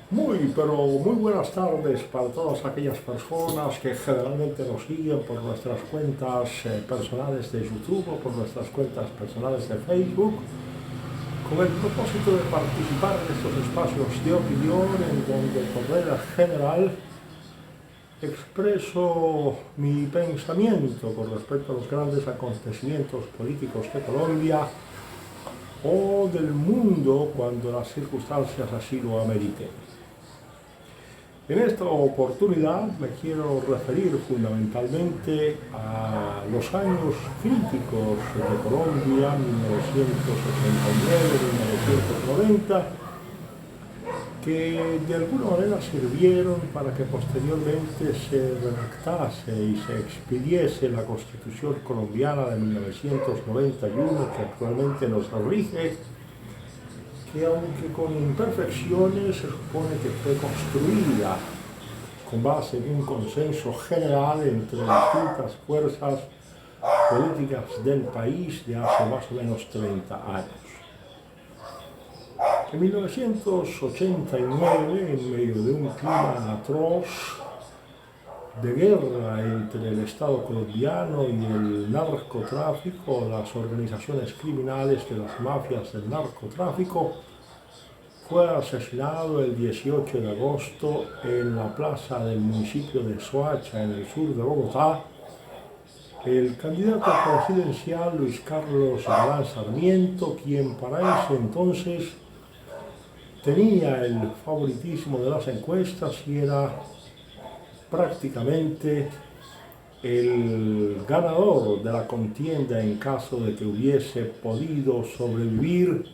Pero muy buenas tardes para todas aquellas personas que generalmente nos siguen por nuestras cuentas personales de YouTube o por nuestras cuentas personales de Facebook, con el propósito de participar en estos espacios de opinión en donde por regla general expreso mi pensamiento con respecto a los grandes acontecimientos políticos de Colombia o del mundo cuando las circunstancias así lo ameriten. En esta oportunidad me quiero referir fundamentalmente a los años críticos de Colombia, 1989-1990, que de alguna manera sirvieron para que posteriormente se redactase y se expidiese la Constitución colombiana de 1991, que actualmente nos rige, que aunque con imperfecciones se supone que fue construida con base en un consenso general entre distintas fuerzas políticas del país de hace más o menos 30 años. En 1989, en medio de un clima atroz de guerra entre el Estado colombiano y el narcotráfico, las organizaciones criminales de las mafias del narcotráfico, fue asesinado el 18 de agosto en la plaza del municipio de Soacha, en el sur de Bogotá, el candidato presidencial Luis Carlos Galán Sarmiento, quien para ese entonces tenía el favoritismo de las encuestas y era prácticamente el ganador de la contienda en caso de que hubiese podido sobrevivir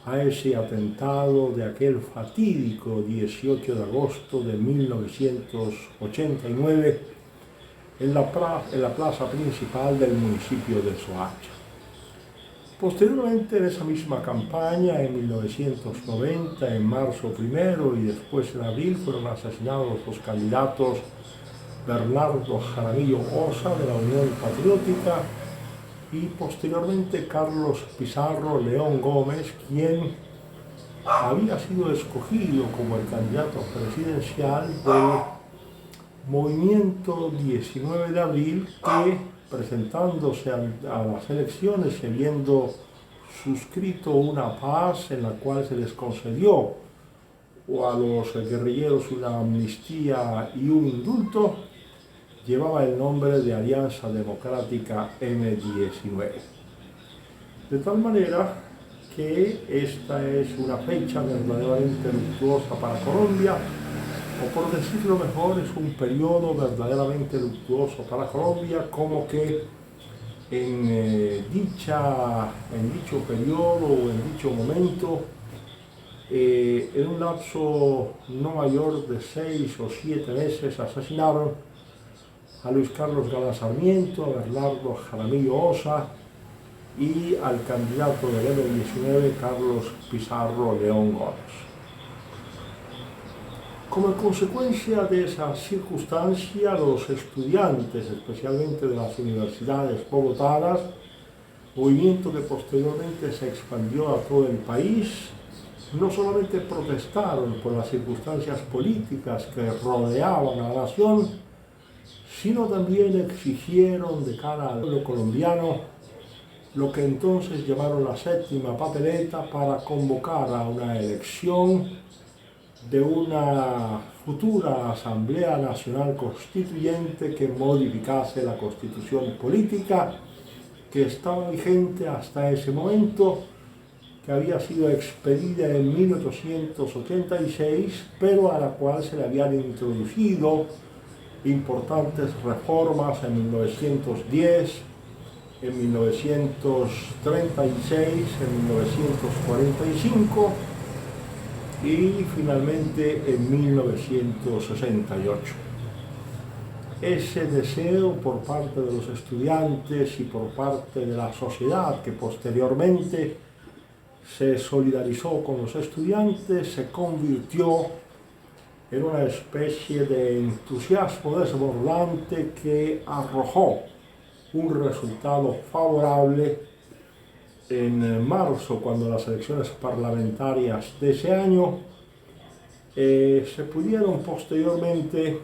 a ese atentado de aquel fatídico 18 de agosto de 1989 en la plaza principal del municipio de Soacha. Posteriormente, en esa misma campaña, en 1990, en marzo primero y después en abril, fueron asesinados los candidatos Bernardo Jaramillo Ossa de la Unión Patriótica y posteriormente Carlos Pizarro León Gómez, quien había sido escogido como el candidato presidencial del Movimiento 19 de Abril, que presentándose a las elecciones y habiendo suscrito una paz en la cual se les concedió a los guerrilleros una amnistía y un indulto, llevaba el nombre de Alianza Democrática M19. De tal manera que esta es una fecha verdaderamente luctuosa para Colombia, o por decirlo mejor, es un periodo verdaderamente luctuoso para Colombia, como que en dicho periodo o en dicho momento, en un lapso no mayor de 6 o 7 meses, asesinaron a Luis Carlos Galán Sarmiento, a Bernardo Jaramillo Ossa y al candidato del M19, Carlos Pizarro León Gómez. Como consecuencia de esa circunstancia, los estudiantes, especialmente de las universidades bogotanas, movimiento que posteriormente se expandió a todo el país, no solamente protestaron por las circunstancias políticas que rodeaban a la nación, sino también exigieron de cara al pueblo colombiano lo que entonces llamaron la séptima papeleta para convocar a una elección de una futura Asamblea Nacional Constituyente que modificase la Constitución política que estaba vigente hasta ese momento, que había sido expedida en 1886, pero a la cual se le habían introducido importantes reformas en 1910, en 1936, en 1945 y finalmente en 1968. Ese deseo por parte de los estudiantes y por parte de la sociedad que posteriormente se solidarizó con los estudiantes se convirtió en una especie de entusiasmo desbordante que arrojó un resultado favorable en marzo, cuando las elecciones parlamentarias de ese año se pudieron posteriormente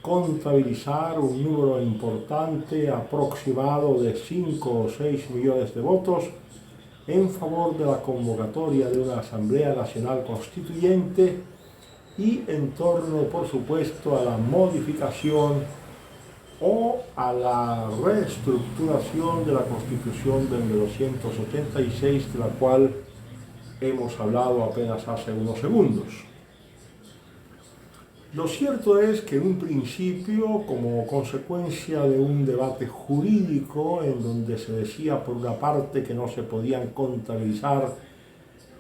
contabilizar un número importante, aproximado de 5 o 6 millones de votos en favor de la convocatoria de una Asamblea Nacional Constituyente y en torno, por supuesto, a la modificación o a la reestructuración de la Constitución de 1986, de la cual hemos hablado apenas hace unos segundos. Lo cierto es que en un principio, como consecuencia de un debate jurídico en donde se decía por una parte que no se podían contabilizar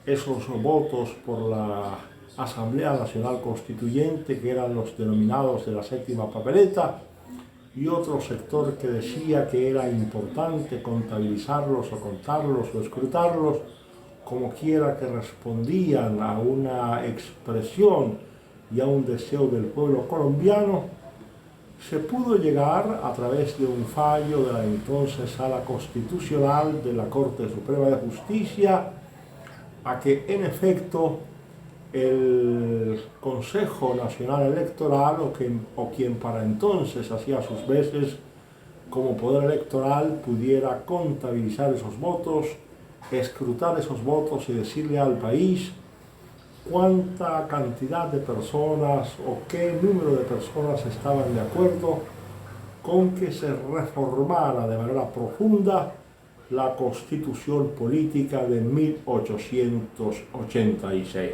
esos votos por la Asamblea Nacional Constituyente, que eran los denominados de la séptima papeleta, y otro sector que decía que era importante contabilizarlos o contarlos o escrutarlos, como quiera que respondían a una expresión y a un deseo del pueblo colombiano, se pudo llegar a través de un fallo de la entonces Sala Constitucional de la Corte Suprema de Justicia a que en efecto el Consejo Nacional Electoral, o quien para entonces hacía sus veces como poder electoral, pudiera contabilizar esos votos, escrutar esos votos y decirle al país cuánta cantidad de personas o qué número de personas estaban de acuerdo con que se reformara de manera profunda la Constitución Política de 1886.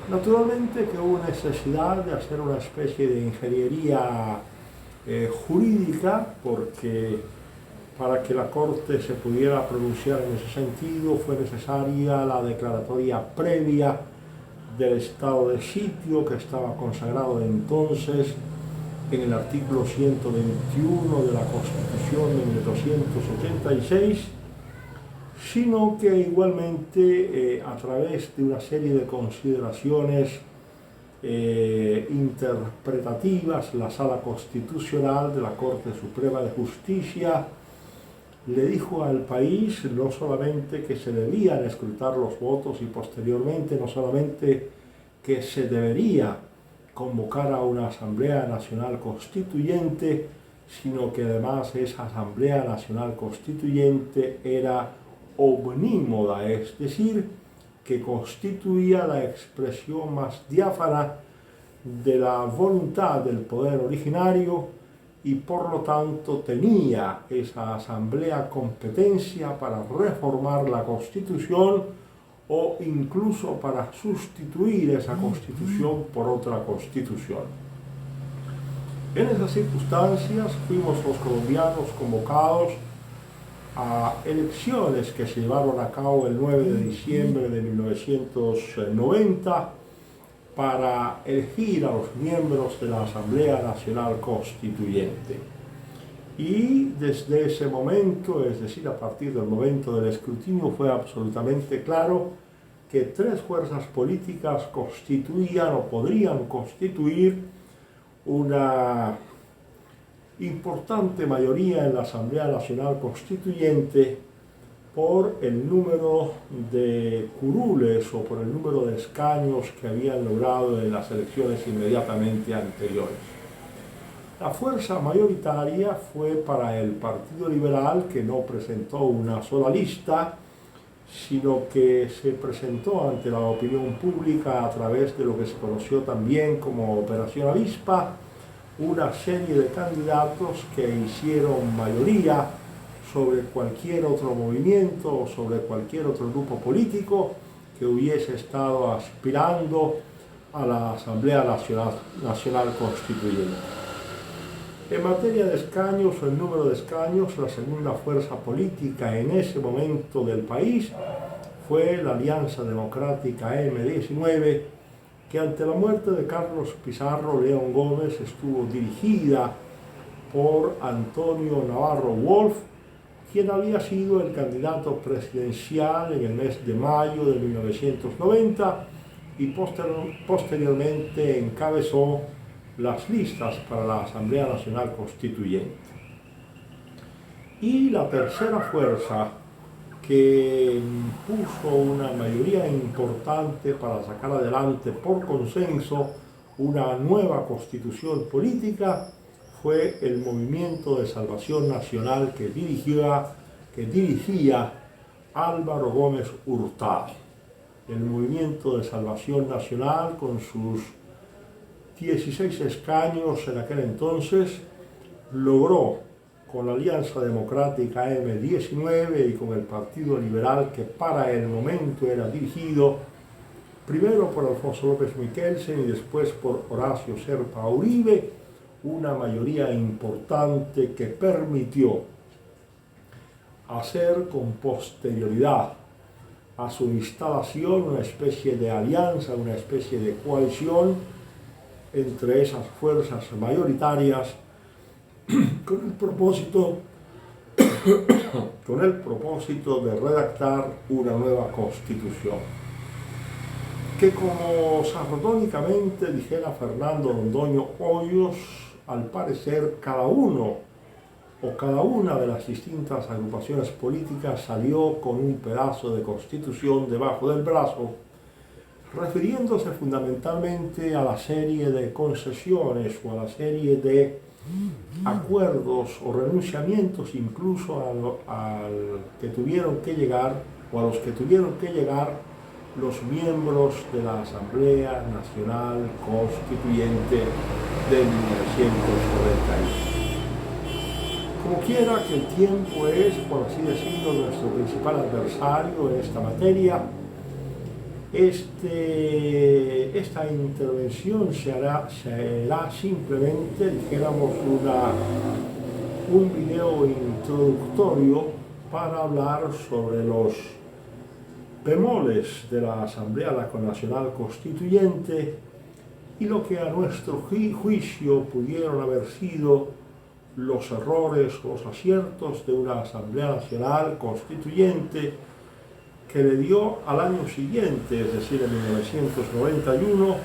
Naturalmente que hubo necesidad de hacer una especie de ingeniería jurídica, porque para que la Corte se pudiera pronunciar en ese sentido fue necesaria la declaratoria previa del estado de sitio, que estaba consagrado entonces en el artículo 121 de la Constitución de 1886, sino que igualmente a través de una serie de consideraciones interpretativas, la Sala Constitucional de la Corte Suprema de Justicia le dijo al país no solamente que se debían escrutar los votos y posteriormente no solamente que se debería convocar a una Asamblea Nacional Constituyente, sino que además esa Asamblea Nacional Constituyente era omnímoda, es decir, que constituía la expresión más diáfana de la voluntad del poder originario, y por lo tanto tenía esa asamblea competencia para reformar la Constitución o incluso para sustituir esa Constitución por otra Constitución. En esas circunstancias fuimos los colombianos convocados a elecciones que se llevaron a cabo el 9 de diciembre de 1990 para elegir a los miembros de la Asamblea Nacional Constituyente. Y desde ese momento, es decir, a partir del momento del escrutinio, fue absolutamente claro que tres fuerzas políticas constituían o podrían constituir una importante mayoría en la Asamblea Nacional Constituyente por el número de curules o por el número de escaños que habían logrado en las elecciones inmediatamente anteriores. La fuerza mayoritaria fue para el Partido Liberal, que no presentó una sola lista, sino que se presentó ante la opinión pública a través de lo que se conoció también como Operación Avispa, una serie de candidatos que hicieron mayoría sobre cualquier otro movimiento o sobre cualquier otro grupo político que hubiese estado aspirando a la Asamblea Nacional Constituyente. En materia de escaños o en número de escaños, la segunda fuerza política en ese momento del país fue la Alianza Democrática M19, que ante la muerte de Carlos Pizarro León Gómez estuvo dirigida por Antonio Navarro Wolf, quien había sido el candidato presidencial en el mes de mayo de 1990 y posteriormente encabezó las listas para la Asamblea Nacional Constituyente. Y la tercera fuerza que puso una mayoría importante para sacar adelante por consenso una nueva constitución política fue el Movimiento de Salvación Nacional que dirigía Álvaro Gómez Hurtado. El Movimiento de Salvación Nacional, con sus 16 escaños en aquel entonces, logró con la Alianza Democrática M19 y con el Partido Liberal, que para el momento era dirigido primero por Alfonso López Miquelsen y después por Horacio Serpa Uribe, una mayoría importante que permitió hacer con posterioridad a su instalación una especie de alianza, una especie de coalición entre esas fuerzas mayoritarias con el propósito de redactar una nueva constitución. Que, como sardónicamente dijera Fernando Londoño Hoyos, al parecer cada uno o cada una de las distintas agrupaciones políticas salió con un pedazo de constitución debajo del brazo, refiriéndose fundamentalmente a la serie de concesiones o a la serie de acuerdos o renunciamientos incluso al que tuvieron que llegar o a los que tuvieron que llegar los miembros de la Asamblea Nacional Constituyente de 1991. Como quiera que el tiempo es, por así decirlo, nuestro principal adversario en esta materia, esta intervención será simplemente, dijéramos, un video introductorio para hablar sobre los bemoles de la Asamblea Nacional Constituyente y lo que a nuestro juicio pudieron haber sido los errores o los aciertos de una Asamblea Nacional Constituyente que le dio al año siguiente, es decir, en 1991,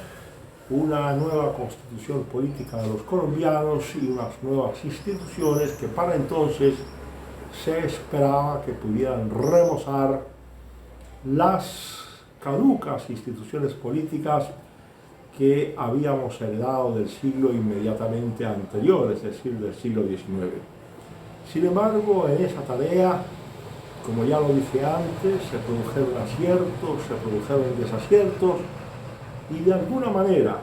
una nueva constitución política de los colombianos y unas nuevas instituciones que para entonces se esperaba que pudieran remozar las caducas instituciones políticas que habíamos heredado del siglo inmediatamente anterior, es decir, del siglo XIX. Sin embargo, en esa tarea, como ya lo dije antes, se produjeron aciertos, se produjeron desaciertos, y de alguna manera,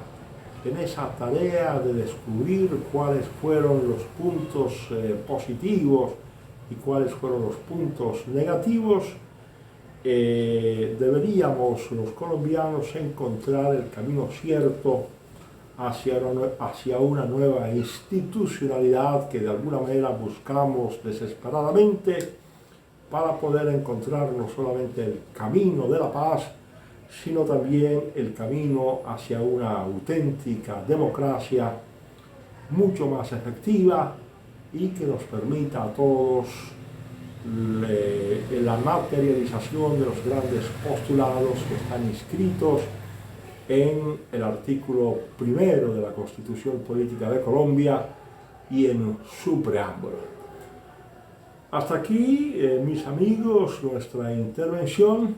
en esa tarea de descubrir cuáles fueron los puntos positivos y cuáles fueron los puntos negativos, deberíamos los colombianos encontrar el camino cierto hacia una nueva institucionalidad que de alguna manera buscamos desesperadamente para poder encontrar no solamente el camino de la paz, sino también el camino hacia una auténtica democracia mucho más efectiva y que nos permita a todos la materialización de los grandes postulados que están inscritos en el artículo primero de la Constitución Política de Colombia y en su preámbulo. Hasta aquí, mis amigos, nuestra intervención,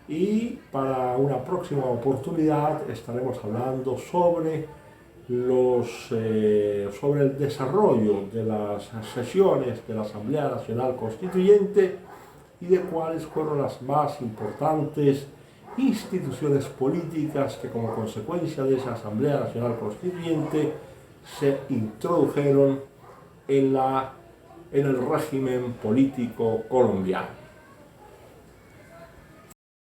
y para una próxima oportunidad estaremos hablando sobre el desarrollo de las sesiones de la Asamblea Nacional Constituyente y de cuáles fueron las más importantes instituciones políticas que como consecuencia de esa Asamblea Nacional Constituyente se introdujeron en el régimen político colombiano.